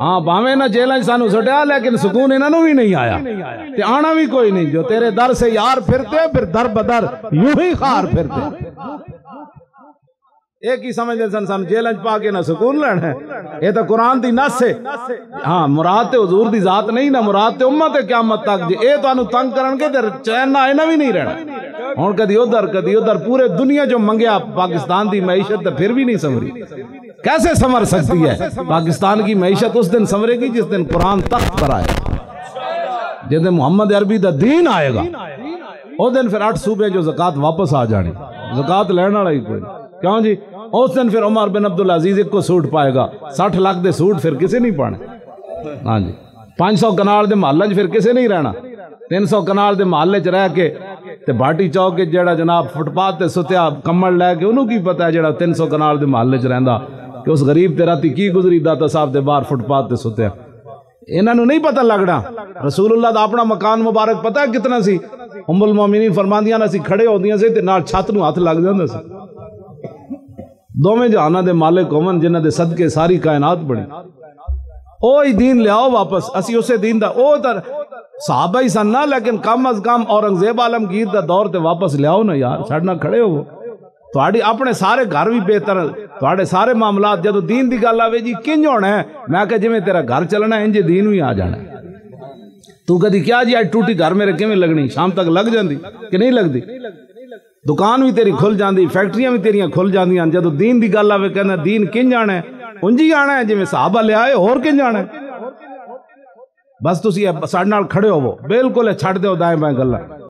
ہاں باویں نہ جیلیں سانو سٹیا لیکن سکون انہاں نوں بھی نہیں آیا تے آنا بھی کوئی نہیں. جو تیرے در سے یار پھرتے پھر در بدر یوں ہی خار پھرتے. ایک ہی سمجھتے سن جیلیں پا کے نہ سکون لینا ہے. یہ تو قرآن دی نس ہے. ہاں مراد تے حضور دی ذات نہیں نہ مراد تے امت قیامت تک. جی اے تانوں تنگ کرن کے تے چین نہ اینا بھی نہیں رہنا. ہن کدی ادھر پورے دنیا جو منگیا پاکستان دی معیشت تے پھر بھی نہیں سمری. کیسے سمر سکتی ہے؟ پاکستان کی معیشت اس دن سمرے گی جس دن قرآن تخت پر آئے گا, جس دن محمد عربی دا دین آئے گا. اس دن پھر 8 صوبے جو زکاة واپس آ جانی, زکاة لینا والا ہی کوئی. کیوں جی؟ اس دن پھر عمر بن عبدالعزیز ایک کو سوٹ پائے گا, 60 لاکھ دے سوٹ پھر کسے نہیں پانے. ہاں جی 500 کنال دے محلے پھر کسے نہیں رہنا. 300 کنال دے محلے چ رہ کے تے بھاٹی چوک کے جڑا جناب فٹ پاتھ تے ستیا کمل لے کے انہوں کی پتہ ہے جڑا 300 کنال دے محلے چ رہندا کہ اس غریب تے راتی کی گزری داتا صاحب دے باہر فٹ پاتھ تے ستیا. انہاں نوں نہیں پتہ لگنا. رسول اللہ دا اپنا مکان مبارک پتہ ہے کتنا سی؟ ام المومنین فرماندیاں نا سی کھڑے ہوندیاں سی تے نال چھت نوں ہاتھ لگ جاندا سی. دوویں جہاناں دے مالک ہون جنہاں دے صدقے ساری کائنات بنی. اوہی دین لیاؤ واپس. اسی اسے دین دا او تر صحابہ ہی سن نا, لیکن کم از کم اورنگزیب عالمگیر دا دور تے واپس لیاؤ نا یار. ساڈے کھڑے ہو تہاڈی اپنے سارے گھر بھی بہتر, تہاڈے سارے معاملات جدو دین دی گل آوے جی کنج ہونا ہے. میں کہ جویں تیرا گھر چلنا ہے انج دین بھی آ جانا ہے. تو کدی کیا جی اج ٹوٹی گھر میرے کیویں لگنی؟ شام تک لگ جاندی کہ نہیں لگدی؟ دکان بھی تیری کھل جاندی, فیکٹریاں بھی تیریاں کھل جاندیاں. جدو دین دی گل آوے کہنا دین کنج آنا ہے, انجی آنا ہے جویں صحابہ لے آئے, اور کنج آنا ہے. بس تسی ساڈے نال کھڑے ہوو, بالکل چھڈ دیو دائیں بائیں گلاں.